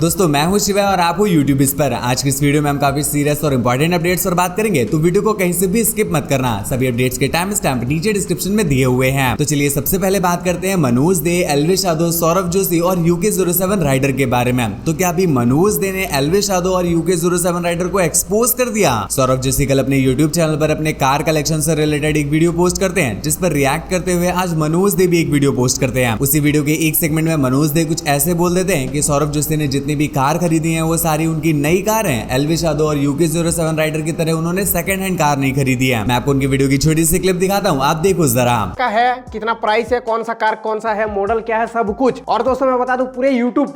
दोस्तों मैं हूं शिवा और आप हो यूट्यूब इस पर। आज की इस वीडियो में हम काफी सीरियस और इंपॉर्टेंट अपडेट्स पर बात करेंगे, तो वीडियो को कहीं से भी स्किप मत करना। सभी अपडेट्स के टाइम स्टैम्प नीचे डिस्क्रिप्शन में दिए हुए हैं। तो चलिए सबसे पहले बात करते हैं मनोज दे, एल्विश यादव, सौरभ जोशी और UK07 राइडर के बारे में। तो क्या अभी मनोज दे ने एल्विश यादव और UK07 राइडर को एक्सपोज कर दिया? सौरभ जोशी कल अपने यूट्यूब चैनल पर अपने कार कलेक्शन से रिलेटेड एक वीडियो पोस्ट करते हैं, जिस पर रिएक्ट करते हुए आज मनोज दे भी एक वीडियो पोस्ट करते हैं। उसी वीडियो के एक सेगमेंट में मनोज दे कुछ ऐसे बोल देते हैं कि सौरभ जोशी ने जितनी भी कार खरीदी हैं वो सारी उनकी नई कार हैं। एल्विश यादव और UK07 राइडर की तरह उन्होंने सेकंड हैंड कार नहीं खरीदी है। मैं आपको उनकी वीडियो की छोटी सी क्लिप दिखाता हूँ, आप देखो जरा। का है कितना प्राइस है, कौन सा कार कौन सा है, मॉडल क्या है, सब कुछ। और दोस्तों मैं बता दूं पूरे यूट्यूब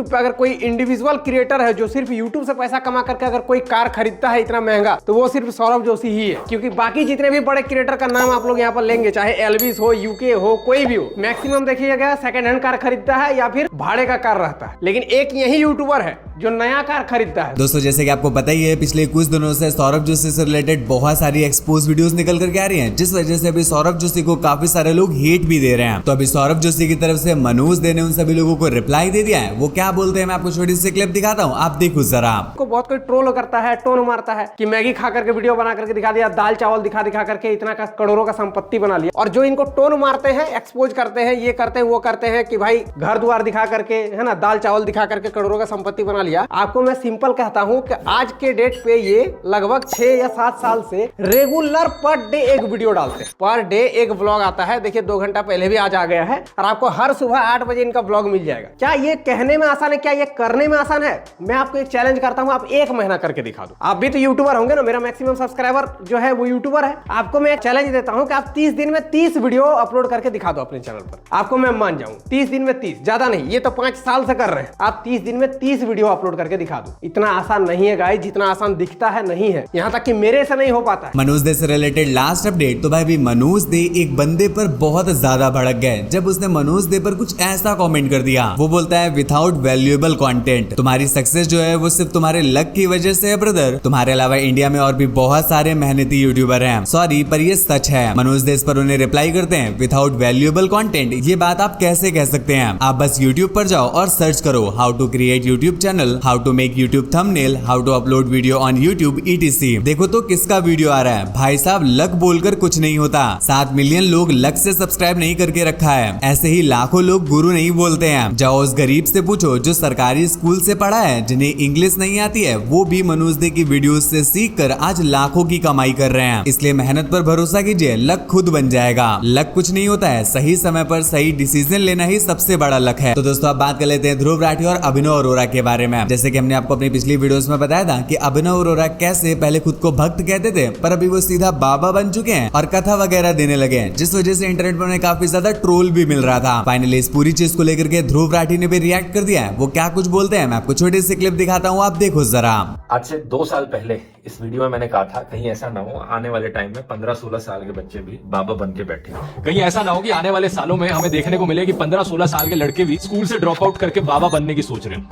पे अगर कोई इंडिविजुअल क्रिएटर है जो सिर्फ यूट्यूब से पैसा कमा करके अगर कोई कार खरीदता है इतना महंगा, तो वो सिर्फ सौरभ जोशी ही है। क्योंकि बाकी जितने भी बड़े क्रिएटर का नाम आप लोग यहाँ पर लेंगे, चाहे एल्विश हो, यूके हो, कोई भी हो, मैक्सिमम देखिएगा सेकंड हैंड कार खरीदता है या फिर भाड़े का कार रहता है। लेकिन एक यही यूट्यूबर है जो नया कार खरीदता है। दोस्तों जैसे कि आपको पता ही है, पिछले कुछ दिनों से सौरभ जोशी से रिलेटेड बहुत सारी एक्सपोज वीडियोस निकल करके आ रही हैं, जिस वजह से अभी सौरभ जोशी को काफी सारे लोग हेट भी दे रहे हैं। तो अभी सौरभ जोशी की तरफ से मनोज दे ने उन सभी लोगों को रिप्लाई दे दिया है। वो क्या बोलते हैं मैं आपको छोटी सी क्लिप दिखाता हूँ, आप देखो जरा। को बहुत कोई ट्रोल करता है, टोन मारता है कि मैगी खा करके वीडियो बना करके दिखा दिया, दाल चावल दिखा करके इतना का करोड़ों का संपत्ति बना लिया। और जो इनको टोन मारते हैं, एक्सपोज करते हैं, ये करते हैं वो करते हैं कि भाई घर द्वार दिखा करके, है ना, दाल चावल दिखा करके करोड़ों का संपत्ति बना लिया। आपको मैं सिंपल कहता हूं कि आज के डेट पे ये लगभग 6 या 7 साल से रेगुलर पर डे एक वीडियो डालते हैं। पर डे एक व्लॉग आता है। देखिए 2 घंटा पहले भी आज आ गया है और आपको हर सुबह 8 बजे इनका व्लॉग मिल जाएगा। क्या ये कहने में आसान है, क्या ये करने में आसान है? मैं आपको एक चैलेंज करता हूं, आप 1 महीना करके दिखा दो। आप भी तो यूट्यूबर होंगे ना, मेरा मैक्सिमम सब्सक्राइबर जो है वो यूट्यूबर है। आपको मैं एक चैलेंज देता हूं कि आप 30 दिन में 30 वीडियो अपलोड करके दिखा दो अपने चैनल पर। आपको मैं मान जाऊं 30 दिन में 30, ज्यादा नहीं, ये तो 5 साल से कर रहे हैं। आप 30 दिन में 30 वीडियो अपलोड करके दिखा दो। इतना आसान नहीं है गाइस, जितना आसान दिखता है नहीं है। यहाँ तक कि मेरे से नहीं हो पाता है। मनोज दे से रिलेटेड लास्ट अपडेट, तो भाई भी मनोज दे एक बंदे पर बहुत ज्यादा भड़क गए जब उसने मनोज दे पर कुछ ऐसा कमेंट कर दिया। वो बोलता है विदाउट वैल्यूएबल कंटेंट तुम्हारी सक्सेस जो है वो सिर्फ तुम्हारे लक की वजह से है ब्रदर। तुम्हारे अलावा इंडिया में और भी बहुत सारे मेहनती यूट्यूबर हैं, सॉरी पर ये सच है। मनोज दे इस पर उन्हें रिप्लाई करते हैं विदाउट वैल्यूएबल कंटेंट ये बात आप कैसे कह सकते हैं? आप बस यूट्यूब पर जाओ और सर्च करो how to create YouTube channel, how to make YouTube thumbnail, how to upload video on YouTube ETC। देखो तो किसका वीडियो आ रहा है। भाई साहब लक बोलकर कुछ नहीं होता। 7 मिलियन लोग लक से सब्सक्राइब नहीं करके रखा है। ऐसे ही लाखों लोग गुरु नहीं बोलते हैं। जाओ उस गरीब से पूछो जो सरकारी स्कूल से पढ़ा है, जिन्हें इंग्लिश नहीं आती है, वो भी मनोज दे की वीडियो से सीख कर आज लाखों की कमाई कर रहे हैं। इसलिए मेहनत पर भरोसा कीजिए, लक खुद बन जाएगा। लक कुछ नहीं होता है, सही समय पर सही डिसीजन लेना ही सबसे बड़ा लक है। तो दोस्तों अब बात कर लेते हैं ध्रुव राठी और अभिनव अरोरा के बारे में। जैसे कि हमने आपको अपनी पिछली वीडियोस में बताया था कि अभिनव अरोरा कैसे पहले खुद को भक्त कहते थे, पर अभी वो सीधा बाबा बन चुके हैं और कथा वगैरह देने लगे हैं, जिस वजह से इंटरनेट पर उन्हें काफी ज्यादा ट्रोल भी मिल रहा था। फाइनली इस पूरी चीज को लेकर के ध्रुव राठी ने भी रिएक्ट कर दिया है। वो क्या कुछ बोलते हैं मैं आपको छोटी सी क्लिप दिखाता हूँ, आप देखो जरा। आज से 2 साल पहले इस वीडियो में मैंने कहा था कहीं ऐसा ना हो आने वाले टाइम में 15-16 साल के बच्चे भी बाबा बन के बैठे। कहीं ऐसा ना हो कि आने वाले सालों में हमें देखने को मिले कि 15-16 साल के लड़के भी स्कूल से ड्रॉप आउट करके बाबा बनने की सोच रहे हैं।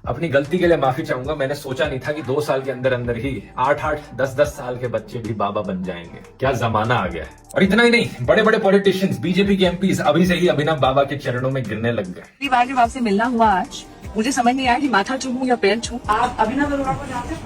अपनी गलती के लिए माफी चाहूंगा। मैंने सोचा नहीं था कि 2 साल के अंदर अंदर ही 8-8, 10-10 साल के बच्चे भी बाबा बन जाएंगे। क्या जमाना आ गया है। और इतना ही नहीं, बड़े बड़े पॉलिटिशियंस, बीजेपी के MPs अभी से ही अभिनव बाबा के चरणों में गिरने लग गए। पहली बार जब आपसे मिलना हुआ आज, मुझे समझ नहीं आया कि माथा चूमूं या पैर छूं। आप अभिनव अरोरा को जानते हैं?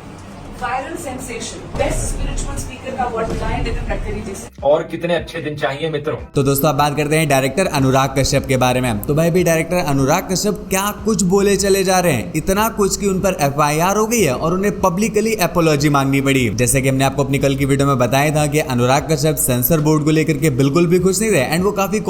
Viral sensation, best spiritual speaker का अवार्ड मिला है नितिन गडकरी जी से। और कितने अच्छे दिन चाहिए मित्रों। तो दोस्तों अब बात करते हैं डायरेक्टर अनुराग कश्यप के बारे में। तो भाई भी डायरेक्टर अनुराग कश्यप क्या कुछ बोले चले जा रहे हैं, इतना कुछ कि उन पर FIR हो गई है और उन्हें पब्लिकली अपॉलॉजी मांगनी पड़ी। जैसे कि हमने आपको अपनी कल की वीडियो में बताया था कि अनुराग कश्यप सेंसर बोर्ड को लेकर के बिल्कुल भी खुश नहीं थे एंड वो काफी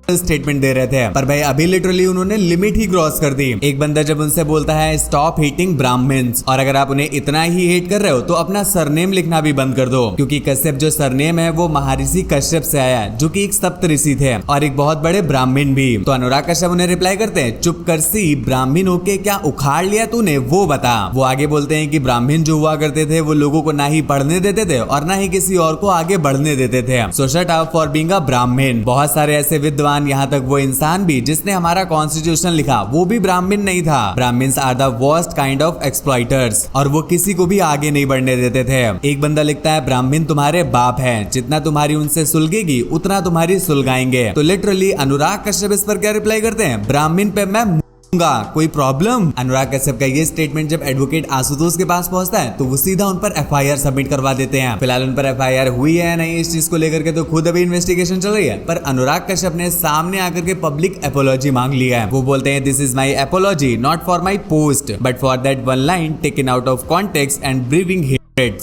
स्टेटमेंट दे रहे थे, पर भाई अभी लिटरली उन्होंने लिमिट ही क्रॉस कर दी। एक बंदा जब उनसे बोलता है स्टॉप हेटिंग ब्राह्मण्स, और अगर आप उन्हें इतना ही हेट कर रहे हो तो अपना सरनेम लिखना भी बंद कर दो, क्योंकि कश्यप जो सरनेम है वो महर्षि कश्यप से आया है, जो कि एक सप्तऋषि थे और एक बहुत बड़े ब्राह्मण भी। तो अनुराग कश्यप उन्हें रिप्लाई करते हैं चुप कर सी, ब्राह्मण होके क्या उखाड़ लिया तूने, वो बता। वो आगे बोलते हैं कि ब्राह्मण जो हुआ करते थे वो लोगों को ना ही पढ़ने देते थे और ना ही किसी और को आगे बढ़ने देते थे। सो shut up for being a ब्राह्मण। बहुत सारे ऐसे विद्वान, यहाँ तक वो इंसान भी जिसने हमारा कॉन्स्टिट्यूशन लिखा वो भी ब्राह्मण नहीं था। Brahmins are the worst kind of exploiters, और वो किसी को भी आगे नहीं बढ़ने देते थे। एक बंदा लिखता है ब्राह्मण तुम्हारे बाप हैं, जितना तुम्हारी उनसे सुलगेगी उतना तुम्हारी सुलगाएंगे। तो लिटरली अनुराग कश्यप इस पर क्या रिप्लाई करते हैं, ब्राह्मण पे मैं कोई प्रॉब्लम। अनुराग कश्यप का ये स्टेटमेंट जब एडवोकेट आशुतोष के पास पहुंचता है तो वो सीधा उन पर एफआईआर सबमिट करवा देते हैं। फिलहाल उन पर एफआईआर हुई है नहीं इस चीज को लेकर के तो खुद अभी इन्वेस्टिगेशन चल रही है, पर अनुराग कश्यप ने सामने आकर के पब्लिक एपोलॉजी मांग लिया है। वो बोलते हैं this is my apiology not for my post but for that one line taken out of context and briefing.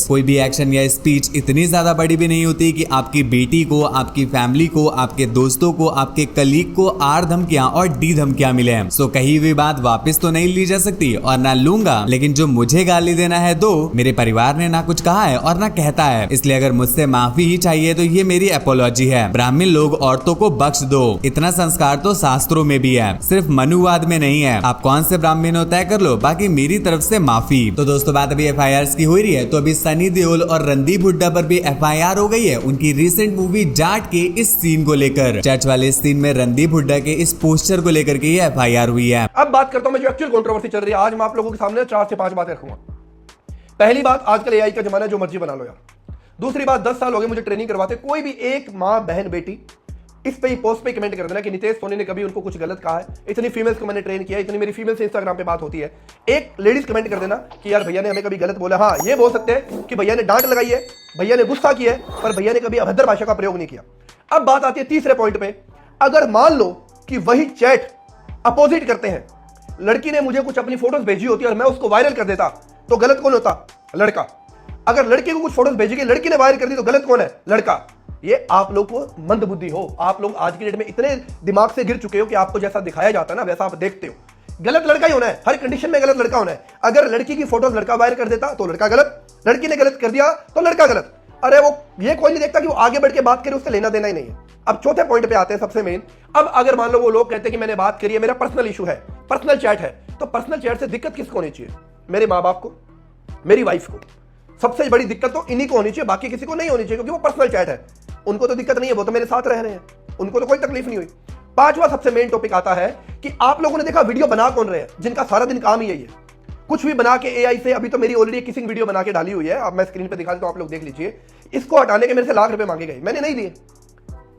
कोई भी एक्शन या स्पीच इतनी ज्यादा बड़ी भी नहीं होती कि आपकी बेटी को, आपकी फैमिली को, आपके दोस्तों को, आपके कलीग को आर धमकियां और डी धमकियां मिले। सो कही हुई बात वापस तो नहीं ली जा सकती और ना लूंगा, लेकिन जो मुझे गाली देना है दो, मेरे परिवार ने ना कुछ कहा है और ना कहता है, इसलिए अगर मुझसे माफी ही चाहिए तो ये मेरी एपोलॉजी है। ब्राह्मण लोग औरतों को बख्श दो, इतना संस्कार तो शास्त्रों में भी है, सिर्फ मनुवाद में नहीं है। आप कौन से ब्राह्मण हो तय कर लो, बाकी मेरी तरफ से माफी। तो दोस्तों बात अभी एफआईआर की हो रही है, तो अभी सनी देओल और रणदीप हुड्डा पर भी एफआईआर हो गई है उनकी रिसेंट मूवी जाट के इस सीन को लेकर। चर्च वाले इस सीन में रणदीप हुड्डा के इस पोस्टर को लेकर के ये एफआईआर हुई है। अब बात करता हूं मैं जो एक्चुअल कंट्रोवर्सी चल रही है। आज मैं आप लोगों के सामने 4 से 5 बातें रखूंगा। पहली बात, आजकल एआई का जमाना है, जो मर्जी बना लो यार। दूसरी बात, 10 साल हो गए मुझे ट्रेनिंग करवाते, कोई भी एक माँ बहन बेटी इस पे ही पोस्ट पे कमेंट कर देना कि नितेश सोनी ने कभी उनको कुछ गलत कहा है। इतनी फीमेल्स को मैंने ट्रेन किया, इतनी मेरी फीमेल से इंस्टाग्राम पे बात होती है। एक लेडीज कमेंट कर देना कि यार भैया ने हमें कभी गलत बोला। हाँ, ये बोल सकते हैं कि भैया ने डांट लगाई है, भैया ने गुस्सा किया है, पर भैया ने कभी अभद्र भाषा का प्रयोग नहीं किया। अब बात आती है तीसरे पॉइंट पे। अगर मान लो कि वही चैट अपोजिट करते हैं, लड़की ने मुझे कुछ अपनी फोटोज भेजी होती और मैं उसको वायरल कर देता, तो गलत कौन होता? लड़का। अगर लड़के को कुछ फोटोज भेजी गई, लड़की ने वायरल कर दी, तो गलत कौन है? लड़का। ये आप लोग को मंद बुद्धि हो, आप लोग आज की डेट में इतने दिमाग से गिर चुके हो कि आपको जैसा दिखाया जाता है ना वैसा आप देखते हो। गलत लड़का ही होना है, हर कंडीशन में गलत लड़का होना है। अगर लड़की की फोटोज लड़का वायरल कर देता तो लड़का गलत, लड़की ने गलत कर दिया तो लड़का गलत। अरे वो ये कोई नहीं देखता कि वो आगे बढ़ के बात करे, उससे लेना देना ही नहीं है। अब चौथे पॉइंट पे आते हैं, सबसे मेन। अब अगर मान लो वो लोग कहते हैं कि मैंने बात करी है, मेरा पर्सनल इशू है, पर्सनल चैट है, तो पर्सनल चैट से दिक्कत किसको होनी चाहिए? मेरे माँ बाप को, मेरी वाइफ को। सबसे बड़ी दिक्कत तो इन्हीं को होनी चाहिए, बाकी किसी को नहीं होनी चाहिए, क्योंकि वो पर्सनल चैट है। उनको तो दिक्कत नहीं है, वो तो मेरे साथ रह रहे हैं, उनको तो कोई तकलीफ नहीं हुई। पांचवा सबसे मेन टॉपिक आता है कि आप लोगों ने देखा वीडियो बना कौन रहे हैं, जिनका सारा दिन काम ही यही है, कुछ भी बना के एआई से। अभी तो मेरी ऑलरेडी किसिंग वीडियो बना के डाली हुई है, अब मैं स्क्रीन पे दिखा देता हूं, आप लोग देख लीजिए। इसको हटाने के मेरे से लाख रुपए मांगे गए, मैंने नहीं दिए,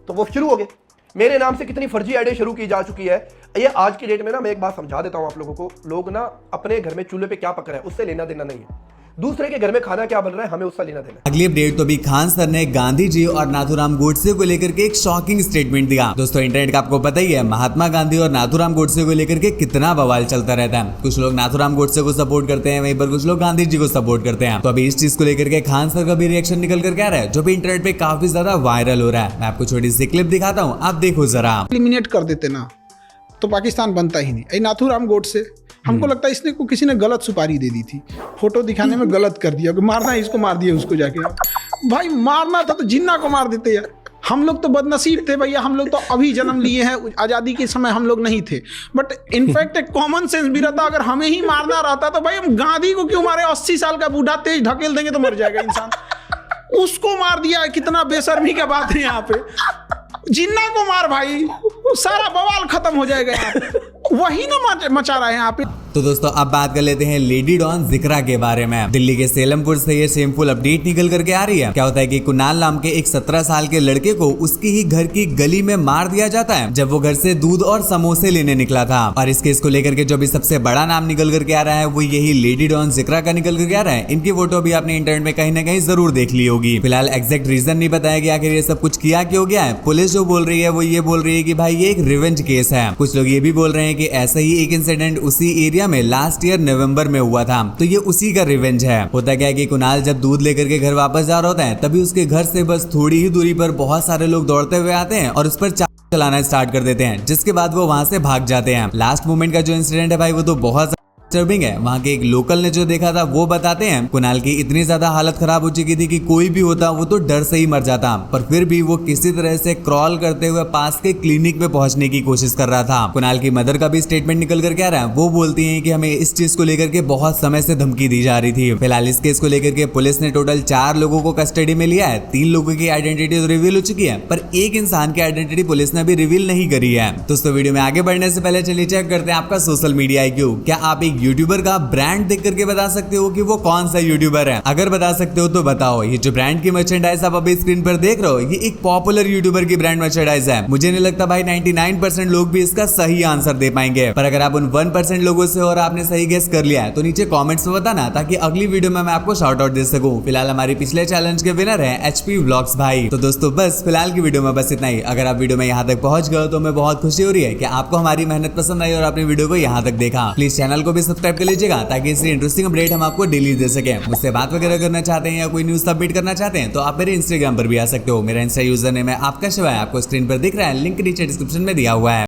तो वो शुरू हो गए। मेरे नाम से कितनी फर्जी आईडी शुरू की जा चुकी है। ये आज की डेट में ना, मैं एक बात समझा देता हूं आप लोगों को, लोग ना अपने घर में चूल्हे पे क्या पक रहा है उससे लेना देना नहीं है, दूसरे के घर में खाना क्या बन रहा है हमें उसका लेना देना। अगली अपडेट तो भी खान सर ने गांधी जी और नाथूराम गोडसे को लेकर के एक शॉकिंग स्टेटमेंट दिया। दोस्तों इंटरनेट का आपको पता ही है, महात्मा गांधी और नाथूराम गोडसे को लेकर के कितना बवाल चलता रहता है। कुछ लोग नाथूराम गोडसे को सपोर्ट करते हैं, वहीं पर कुछ लोग गांधी जी को सपोर्ट करते हैं। तो अभी इस चीज को लेकर के खान सर का भी रिएक्शन निकल कर क्या रहा है, जो भी इंटरनेट पे काफी ज्यादा वायरल हो रहा है। मैं आपको छोटी सी क्लिप दिखाता हूँ, आप देखो जरा। एलिमिनेट कर देते ना तो पाकिस्तान बनता ही नहीं। नाथूराम गोडसे, हमको लगता है इसने को किसी ने गलत सुपारी दे दी थी, फोटो दिखाने में गलत कर दिया कि मारना है इसको, मार दिया उसको जाके। भाई मारना था तो जिन्ना को मार देते यार। हम लोग तो बदनसीब थे भैया, हम लोग तो अभी जन्म लिए हैं, आज़ादी के समय हम लोग नहीं थे। बट इनफैक्ट एक कॉमन सेंस भी रहता, अगर हमें ही मारना रहता तो भाई हम गांधी को क्यों मारे? 80 साल का बूढ़ा तेज ढकेल देंगे तो मर जाएगा इंसान, उसको मार दिया। कितना बेशर्मी का बात है यहाँ पे। जिन्ना को मार भाई, सारा बवाल खत्म हो जाएगा यहाँ पे। वही ना मचा रहा है यहाँ पे। तो दोस्तों अब बात कर लेते हैं लेडी डॉन जिक्रा के बारे में। दिल्ली के सेलमपुर से ये शेमफुल अपडेट निकल करके आ रही है। क्या होता है कि कुणाल नाम के एक 17 साल के लड़के को उसकी ही घर की गली में मार दिया जाता है, जब वो घर से दूध और समोसे लेने निकला था। और इस केस को लेकर के जो भी सबसे बड़ा नाम निकल करके आ रहा है वो यही लेडी डॉन जिक्रा का निकल करके आ रहा है। इनकी फोटो भी आपने इंटरनेट में कहीं ना कहीं जरूर देख ली होगी। फिलहाल एग्जैक्ट रीजन नहीं बताया गया आखिर ये सब कुछ किया क्यों गया है। पुलिस जो बोल रही है वो ये बोल रही है कि भाई ये एक रिवेंज केस है। कुछ लोग ये भी बोल रहे हैं कि ऐसा ही एक इंसिडेंट उसी एरिया में लास्ट ईयर नवंबर में हुआ था, तो ये उसी का रिवेंज है। होता क्या है कि कुणाल जब दूध लेकर के घर वापस जा रहा होता है, तभी उसके घर से बस थोड़ी ही दूरी पर बहुत सारे लोग दौड़ते हुए आते हैं और उस पर चलाना स्टार्ट कर देते हैं, जिसके बाद वो वहां से भाग जाते हैं। लास्ट मोमेंट का जो इंसिडेंट है भाई वो तो बहुत डिस्टर्बिंग है। वहाँ के एक लोकल ने जो देखा था वो बताते हैं कुणाल की इतनी ज्यादा हालत खराब हो चुकी थी कि कोई भी होता वो तो डर से ही मर जाता, पर फिर भी वो किसी तरह से क्रॉल करते हुए पास के क्लिनिक में पहुंचने की कोशिश कर रहा था। कुणाल की मदर का भी स्टेटमेंट निकल कर क्या रहा है, वो बोलती है कि हमें इस चीज को लेकर के बहुत समय से धमकी दी जा रही थी। फिलहाल इस केस को लेकर के पुलिस ने टोटल 4 लोगों को कस्टडी में लिया है। 3 लोगों की आइडेंटिटी तो रिवील हो चुकी है, पर एक इंसान की आइडेंटिटी पुलिस ने अभी रिवील नहीं करी है। दोस्तों वीडियो में आगे बढ़ने से पहले चलिए चेक करते हैं आपका सोशल मीडिया IQ। क्या आप एक यूट्यूबर का ब्रांड देख करके बता सकते हो कि वो कौन सा यूट्यूबर है? अगर बता सकते हो तो बताओ। ये जो ब्रांड की मर्चेंडाइज आप अभी स्क्रीन पर देख रहे हो, ये एक पॉपुलर यूट्यूबर की ब्रांड मर्चेंडाइज है। मुझे नहीं लगता भाई 99% लोग भी इसका सही आंसर दे पाएंगे, पर अगर आप उन 1% लोगों से और आपने सही गेस कर लिया है तो नीचे कमेंट्स में बताना, ताकि अगली वीडियो में मैं आपको शाउट आउट दे सकूं। फिलहाल हमारी पिछले चैलेंज के विनर है HP व्लॉग्स भाई। तो दोस्तों बस फिलहाल की वीडियो में बस इतना ही। अगर आप वीडियो में यहाँ तक पहुंच गए तो हमें बहुत खुशी हो रही है कि आपको हमारी मेहनत पसंद आई और आपने वीडियो को यहाँ तक देखा। प्लीज चैनल को भी सब्सक्राइब कर लीजिएगा, ताकि इससे इंटरेस्टिंग अपडेट हम आपको डेली दे सके। मुझसे बात वगैरह करना चाहते हैं या कोई न्यूज सबमिट करना चाहते हैं तो आप मेरे इंस्टाग्राम पर भी आ सकते हो। मेरा इंस्टा यूजर नेम है आपका शिवाय, आपको स्क्रीन पर दिख रहा है, लिंक नीचे डिस्क्रिप्शन में दिया हुआ है।